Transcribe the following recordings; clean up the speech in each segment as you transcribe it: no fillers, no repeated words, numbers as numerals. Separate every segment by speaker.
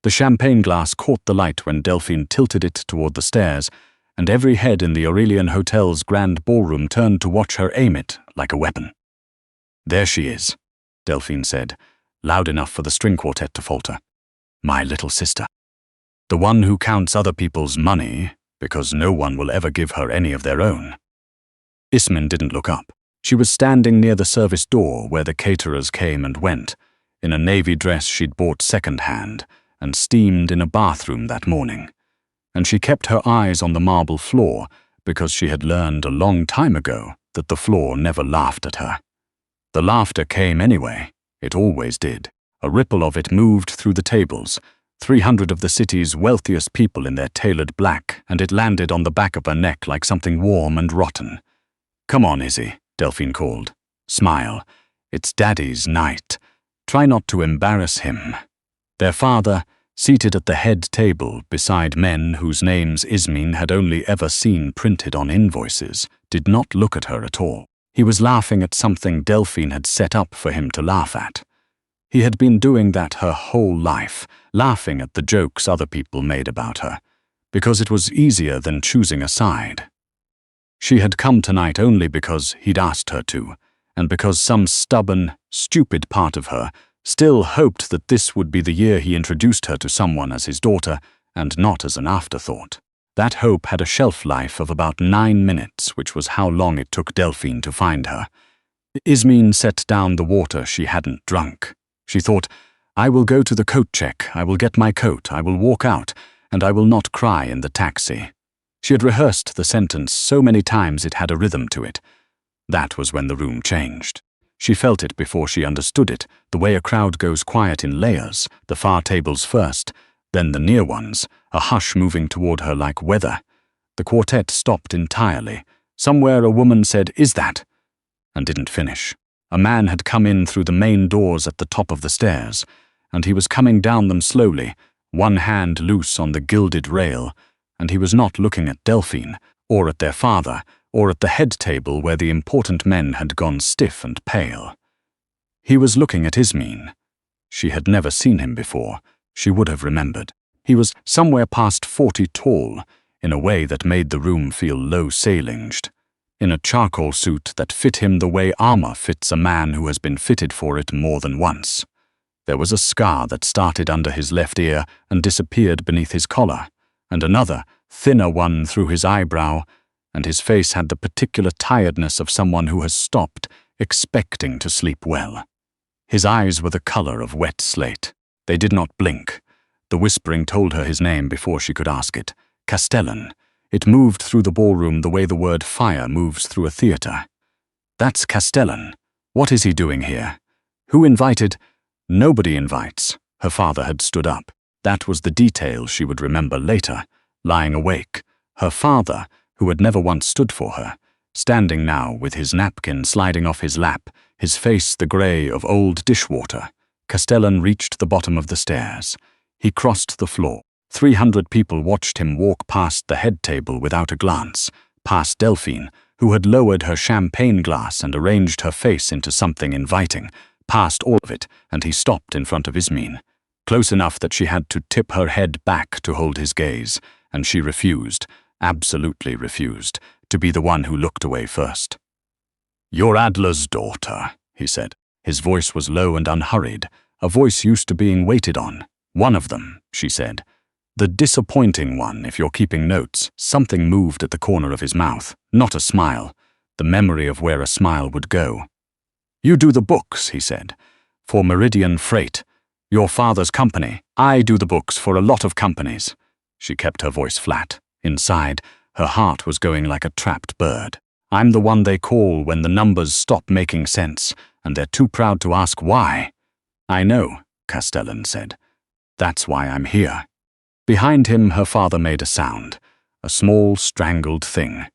Speaker 1: The champagne glass caught the light when Delphine tilted it toward the stairs, and every head in the Aurelian Hotel's grand ballroom turned to watch her aim it like a weapon. "There she is," Delphine said, loud enough for the string quartet to falter. "My little sister. The one who counts other people's money, because no one will ever give her any of their own." Ismene didn't look up. She was standing near the service door where the caterers came and went, in a navy dress she'd bought second-hand, and steamed in a bathroom that morning. And she kept her eyes on the marble floor because she had learned a long time ago that the floor never laughed at her. The laughter came anyway. It always did. A ripple of it moved through the tables, 300 of the city's wealthiest people in their tailored black, and it landed on the back of her neck like something warm and rotten. "Come on, Izzy," Delphine called. "Smile. It's Daddy's night. Try not to embarrass him." Their father, seated at the head table beside men whose names Ismene had only ever seen printed on invoices, did not look at her at all. He was laughing at something Delphine had set up for him to laugh at. He had been doing that her whole life, laughing at the jokes other people made about her, because it was easier than choosing a side. She had come tonight only because he'd asked her to, and because some stubborn, stupid part of her still hoped that this would be the year he introduced her to someone as his daughter, and not as an afterthought. That hope had a shelf life of about 9 minutes, which was how long it took Delphine to find her. Ismene set down the water she hadn't drunk. She thought, "I will go to the coat check, I will get my coat, I will walk out, and I will not cry in the taxi." She had rehearsed the sentence so many times it had a rhythm to it. That was when the room changed. She felt it before she understood it, the way a crowd goes quiet in layers, the far tables first, then the near ones, a hush moving toward her like weather. The quartet stopped entirely. Somewhere a woman said, "Is that?" and didn't finish. A man had come in through the main doors at the top of the stairs, and he was coming down them slowly, one hand loose on the gilded rail, and he was not looking at Delphine, or at their father, or at the head table where the important men had gone stiff and pale. He was looking at Ismene. She had never seen him before. She would have remembered. He was somewhere past 40 tall, in a way that made the room feel low-ceilinged, in a charcoal suit that fit him the way armor fits a man who has been fitted for it more than once. There was a scar that started under his left ear and disappeared beneath his collar, and another, thinner one through his eyebrow, and his face had the particular tiredness of someone who has stopped, expecting to sleep well. His eyes were the color of wet slate. They did not blink. The whispering told her his name before she could ask it. Castellan. It moved through the ballroom the way the word fire moves through a theater. "That's Castellan. What is he doing here? Who invited—" "Nobody invites." Her father had stood up. That was the detail she would remember later, lying awake. Her father, who had never once stood for her, standing now with his napkin sliding off his lap, his face the grey of old dishwater. Castellan reached the bottom of the stairs. He crossed the floor. 300 people watched him walk past the head table without a glance, past Delphine, who had lowered her champagne glass and arranged her face into something inviting, past all of it, and he stopped in front of Ismene, close enough that she had to tip her head back to hold his gaze, and she refused, absolutely refused, to be the one who looked away first. "You're Adler's daughter," he said. His voice was low and unhurried, a voice used to being waited on. "One of them," she said. "The disappointing one, if you're keeping notes." Something moved at the corner of his mouth, not a smile, the memory of where a smile would go. "You do the books," he said, "for Meridian Freight. Your father's company. I do the books for a lot of companies." She kept her voice flat. Inside, her heart was going like a trapped bird. "I'm the one they call when the numbers stop making sense, and they're too proud to ask why." "I know," Castellan said. "That's why I'm here." Behind him, her father made a sound, a small, strangled thing.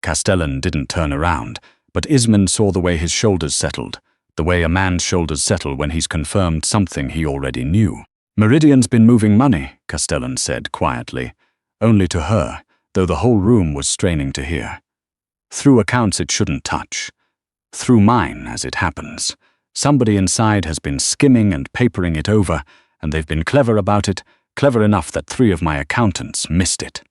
Speaker 1: Castellan didn't turn around, but Ismene saw the way his shoulders settled, the way a man's shoulders settle when he's confirmed something he already knew. "Meridian's been moving money," Castellan said quietly, only to her, though the whole room was straining to hear. "Through accounts it shouldn't touch. Through mine, as it happens. Somebody inside has been skimming and papering it over, and they've been clever about it, Clever enough that 3 of my accountants missed it."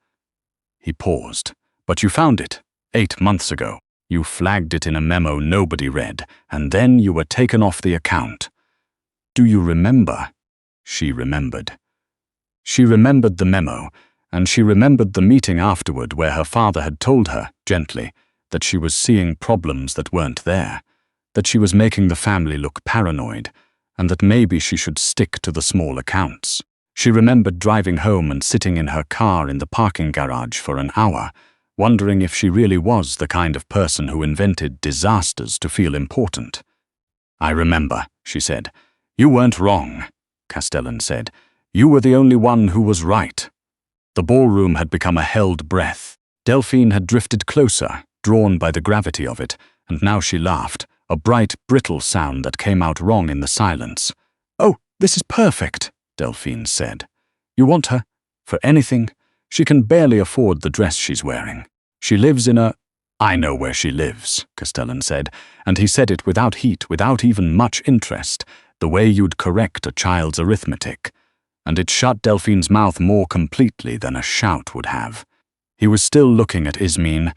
Speaker 1: He paused. "But you found it 8 months ago. You flagged it in a memo nobody read, and then you were taken off the account. Do you remember?" She remembered. She remembered the memo, and she remembered the meeting afterward where her father had told her, gently, that she was seeing problems that weren't there, that she was making the family look paranoid, and that maybe she should stick to the small accounts. She remembered driving home and sitting in her car in the parking garage for an hour, wondering if she really was the kind of person who invented disasters to feel important. "I remember," she said. "You weren't wrong," Castellan said. "You were the only one who was right." The ballroom had become a held breath. Delphine had drifted closer, drawn by the gravity of it, and now she laughed, a bright, brittle sound that came out wrong in the silence. "Oh, this is perfect," Delphine said. "You want her? For anything? She can barely afford the dress she's wearing. She lives in a—" "I know where she lives," Castellan said, and he said it without heat, without even much interest, the way you'd correct a child's arithmetic. And it shut Delphine's mouth more completely than a shout would have. He was still looking at Ismene.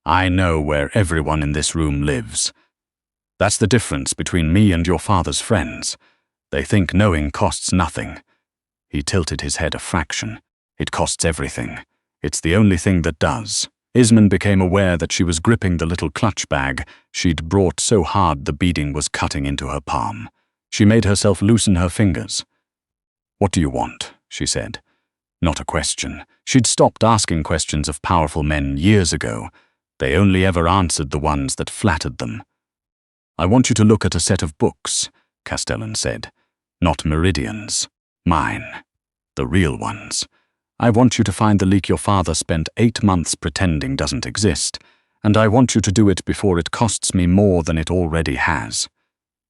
Speaker 1: "I know where everyone in this room lives. That's the difference between me and your father's friends. They think knowing costs nothing." He tilted his head a fraction. "It costs everything. It's the only thing that does." Ismene became aware that she was gripping the little clutch bag she'd brought so hard the beading was cutting into her palm. She made herself loosen her fingers. "What do you want?" she said. Not a question. She'd stopped asking questions of powerful men years ago. They only ever answered the ones that flattered them. "I want you to look at a set of books," Castellan said. "Not meridians. Mine. The real ones. I want you to find the leak your father spent 8 months pretending doesn't exist, and I want you to do it before it costs me more than it already has."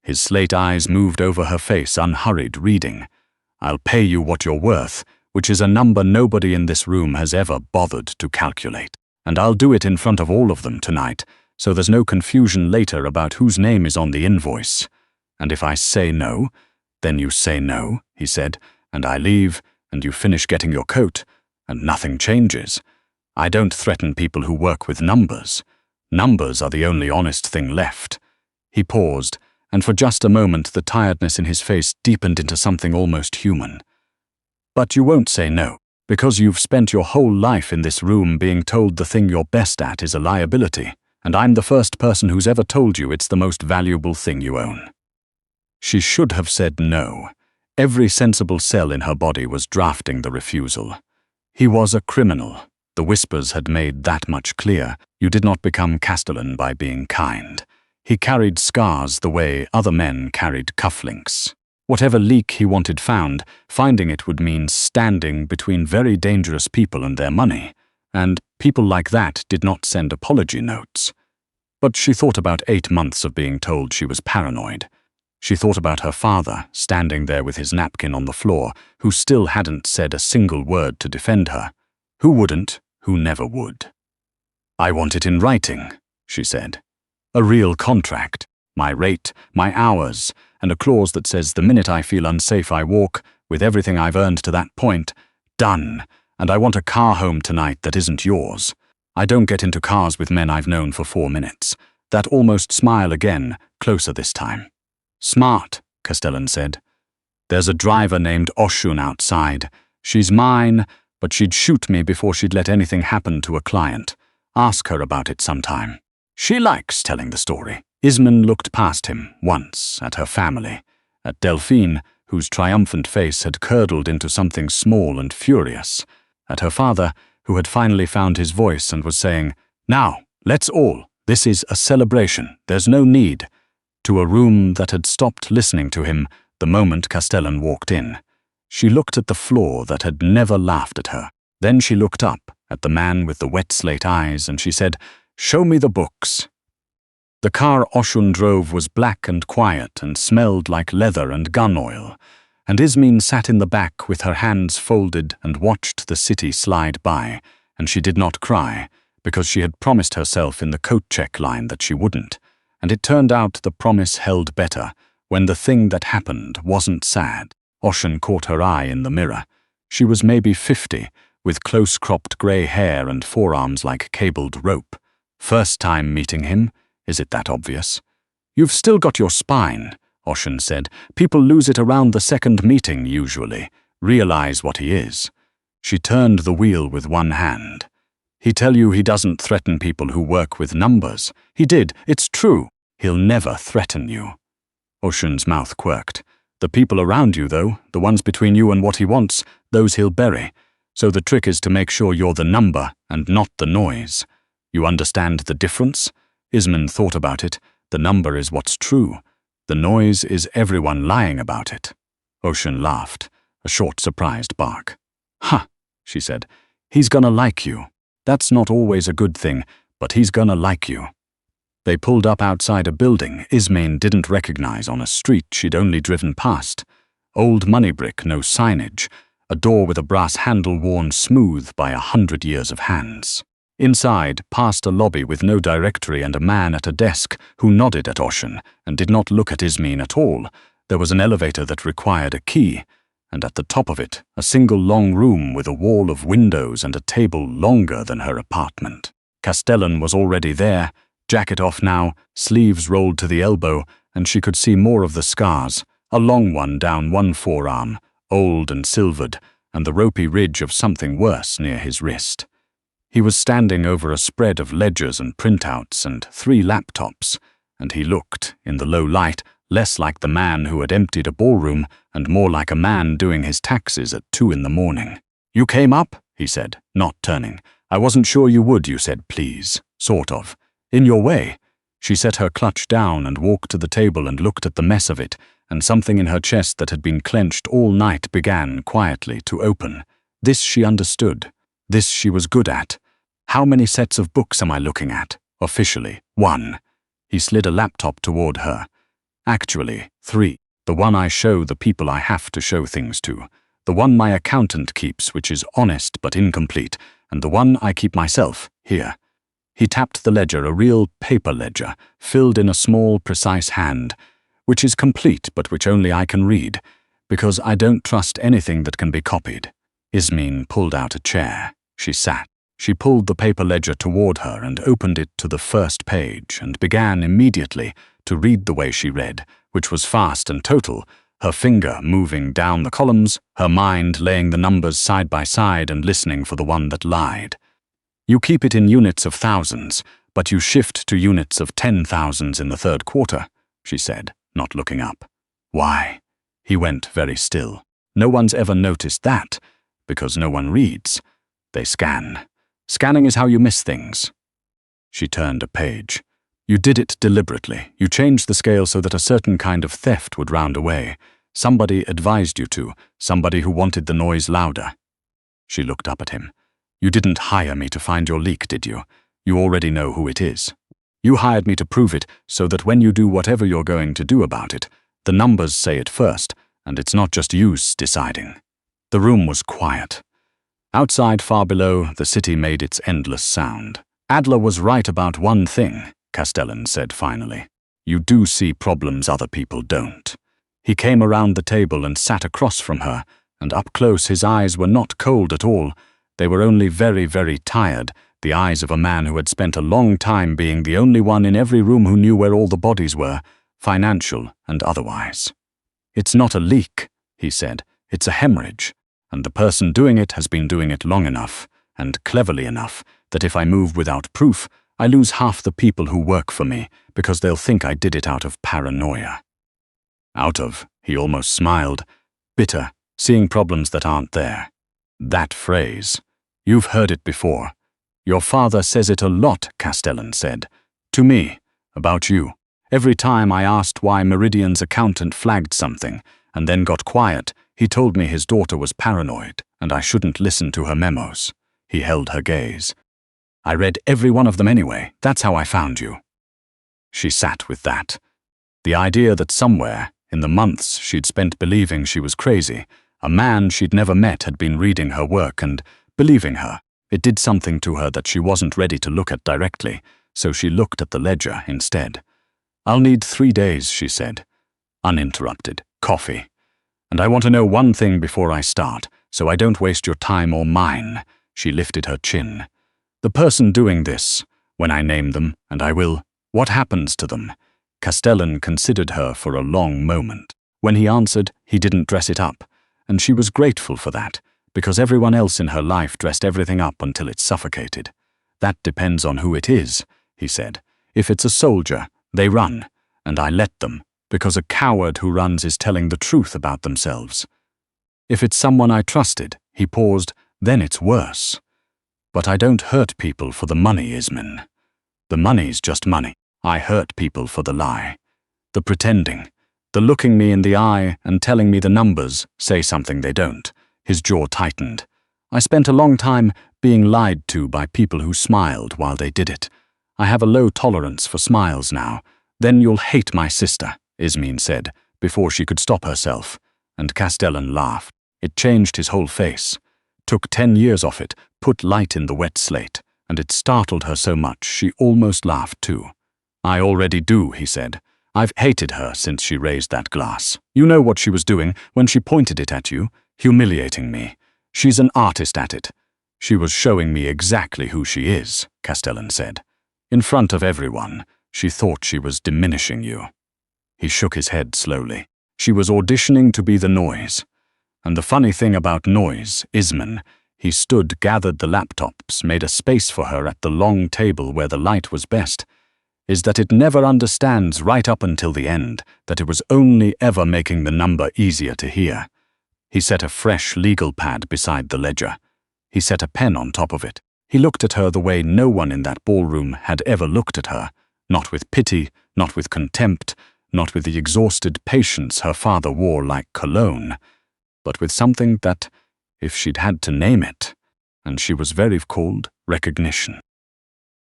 Speaker 1: His slate eyes moved over her face, unhurried, reading. "I'll pay you what you're worth, which is a number nobody in this room has ever bothered to calculate. And I'll do it in front of all of them tonight, so there's no confusion later about whose name is on the invoice. And if I say no, then you say no," he said, "and I leave, and you finish getting your coat, and nothing changes. I don't threaten people who work with numbers. Numbers are the only honest thing left." He paused, and for just a moment the tiredness in his face deepened into something almost human. "But you won't say no, because you've spent your whole life in this room being told the thing you're best at is a liability, and I'm the first person who's ever told you it's the most valuable thing you own." She should have said no. Every sensible cell in her body was drafting the refusal. He was a criminal. The whispers had made that much clear. You did not become Castellan by being kind. He carried scars the way other men carried cufflinks. Whatever leak he wanted found, finding it would mean standing between very dangerous people and their money. And people like that did not send apology notes. But she thought about 8 months of being told she was paranoid. She thought about her father, standing there with his napkin on the floor, who still hadn't said a single word to defend her. Who wouldn't, who never would. "I want it in writing," she said. "A real contract. My rate, my hours, and a clause that says the minute I feel unsafe I walk, with everything I've earned to that point. Done. And I want a car home tonight that isn't yours. I don't get into cars with men I've known for 4 minutes. That almost smile again, closer this time." "Smart," Castellan said. "There's a driver named Oshun outside. She's mine, but she'd shoot me before she'd let anything happen to a client. Ask her about it sometime. She likes telling the story." Ismene looked past him, once, at her family, at Delphine, whose triumphant face had curdled into something small and furious, at her father, who had finally found his voice and was saying, "Now, let's all. This is a celebration. There's no need," to a room that had stopped listening to him the moment Castellan walked in. She looked at the floor that had never laughed at her. Then she looked up at the man with the wet slate eyes and she said, "Show me the books." The car Oshun drove was black and quiet and smelled like leather and gun oil, and Ismene sat in the back with her hands folded and watched the city slide by, and she did not cry, because she had promised herself in the coat check line that she wouldn't, and it turned out the promise held better when the thing that happened wasn't sad. Oshun caught her eye in the mirror. She was maybe 50, with close-cropped grey hair and forearms like cabled rope. First time meeting him? Is it that obvious? You've still got your spine, Ocean said. People lose it around the second meeting, usually. Realize what he is. She turned the wheel with one hand. He tell you he doesn't threaten people who work with numbers. He did, it's true. He'll never threaten you. Ocean's mouth quirked. The people around you, though, the ones between you and what he wants, those he'll bury. So the trick is to make sure you're the number and not the noise. You understand the difference? Ismene thought about it. The number is what's true. The noise is everyone lying about it. Ocean laughed, a short, surprised bark. "Huh," she said. "He's gonna like you. That's not always a good thing, but he's gonna like you." They pulled up outside a building Ismene didn't recognize on a street she'd only driven past. Old money brick, no signage. A door with a brass handle worn smooth by 100 years of hands. Inside, past a lobby with no directory and a man at a desk who nodded at Ocean and did not look at Ismene at all, there was an elevator that required a key, and at the top of it, a single long room with a wall of windows and a table longer than her apartment. Castellan was already there, jacket off now, sleeves rolled to the elbow, and she could see more of the scars, a long one down one forearm, old and silvered, and the ropey ridge of something worse near his wrist. He was standing over a spread of ledgers and printouts and 3 laptops, and he looked, in the low light, less like the man who had emptied a ballroom and more like a man doing his taxes at 2 in the morning. "You came up?" he said, not turning. "I wasn't sure you would, you said please. Sort of. In your way." She set her clutch down and walked to the table and looked at the mess of it, and something in her chest that had been clenched all night began, quietly, to open. This she understood. This she was good at. "How many sets of books am I looking at? Officially, 1. He slid a laptop toward her. "Actually, 3. The one I show the people I have to show things to. The one my accountant keeps, which is honest but incomplete, and the one I keep myself, here." He tapped the ledger, a real paper ledger, filled in a small, precise hand, "which is complete but which only I can read, because I don't trust anything that can be copied." Ismene pulled out a chair. She sat. She pulled the paper ledger toward her and opened it to the first page and began immediately to read the way she read, which was fast and total, her finger moving down the columns, her mind laying the numbers side by side and listening for the one that lied. "You keep it in units of thousands, but you shift to units of 10,000s in the 3rd quarter, she said, not looking up. "Why?" He went very still. "No one's ever noticed that, because no one reads. They scan. Scanning is how you miss things." She turned a page. "You did it deliberately. You changed the scale so that a certain kind of theft would round away. Somebody advised you to, somebody who wanted the noise louder." She looked up at him. "You didn't hire me to find your leak, did you? You already know who it is. You hired me to prove it so that when you do whatever you're going to do about it, the numbers say it first, and it's not just you deciding." The room was quiet. Outside, far below, the city made its endless sound. "Adler was right about one thing," Castellan said finally. "You do see problems other people don't." He came around the table and sat across from her, and up close his eyes were not cold at all. They were only very, very tired, the eyes of a man who had spent a long time being the only one in every room who knew where all the bodies were, financial and otherwise. "It's not a leak," he said. "It's a hemorrhage. And the person doing it has been doing it long enough, and cleverly enough, that if I move without proof, I lose half the people who work for me, because they'll think I did it out of paranoia." Out of, he almost smiled. Bitter, seeing problems that aren't there. That phrase. You've heard it before. Your father says it a lot, Castellan said. To me, about you. Every time I asked why Meridian's accountant flagged something, and then got quiet, he told me his daughter was paranoid, and I shouldn't listen to her memos. He held her gaze. "I read every one of them anyway. That's how I found you." She sat with that. The idea that somewhere, in the months she'd spent believing she was crazy, a man she'd never met had been reading her work and believing her. It did something to her that she wasn't ready to look at directly, so she looked at the ledger instead. "I'll need 3 days," she said. Uninterrupted. "Coffee. And I want to know one thing before I start. so I don't waste your time or mine." She lifted her chin. "The person doing this, when I name them, and I will, what happens to them?" Castellan considered her for a long moment. When he answered, he didn't dress it up, and she was grateful for that, because everyone else in her life dressed everything up until it suffocated. "That depends on who it is," he said. "If it's a soldier, they run, and I let them, because a coward who runs is telling the truth about themselves. If it's someone I trusted," he paused, "then it's worse. But I don't hurt people for the money, Ismene. The money's just money. I hurt people for the lie. The pretending. The looking me in the eye and telling me the numbers say something they don't." His jaw tightened. "I spent a long time being lied to by people who smiled while they did it. I have a low tolerance for smiles now." "Then you'll hate my sister," Ismene said, before she could stop herself, and Castellan laughed. It changed his whole face. Took 10 years off it, put light in the wet slate, and it startled her so much she almost laughed too. "I already do," he said. "I've hated her since she raised that glass. You know what she was doing when she pointed it at you? Humiliating me. She's an artist at it." "She was showing me exactly who she is," Castellan said. "In front of everyone, she thought she was diminishing you." He shook his head slowly. "She was auditioning to be the noise. And the funny thing about noise, Ismene," he stood, gathered the laptops, made a space for her at the long table where the light was best, "is that it never understands right up until the end that it was only ever making the number easier to hear." He set a fresh legal pad beside the ledger. He set a pen on top of it. He looked at her the way no one in that ballroom had ever looked at her, not with pity, not with contempt, not with the exhausted patience her father wore like cologne, but with something that, if she'd had to name it, and she was very cold, recognition.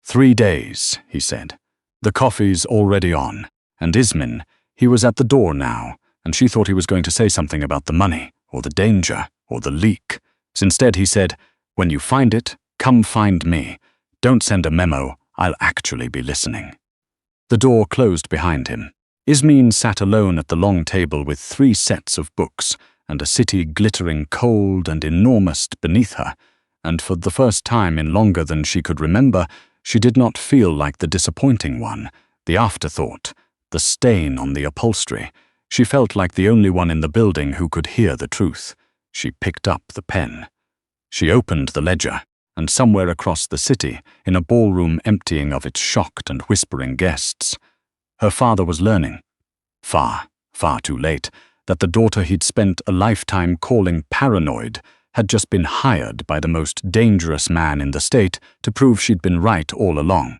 Speaker 1: 3 days, he said. The coffee's already on, and Ismene, he was at the door now, and she thought he was going to say something about the money, or the danger, or the leak. Instead he said, "When you find it, come find me. Don't send a memo, I'll actually be listening." The door closed behind him. Ismene sat alone at the long table with 3 sets of books, and a city glittering cold and enormous beneath her, and for the first time in longer than she could remember, she did not feel like the disappointing one, the afterthought, the stain on the upholstery. She felt like the only one in the building who could hear the truth. She picked up the pen. She opened the ledger, and somewhere across the city, in a ballroom emptying of its shocked and whispering guests, her father was learning, far, far too late, that the daughter he'd spent a lifetime calling paranoid had just been hired by the most dangerous man in the state to prove she'd been right all along.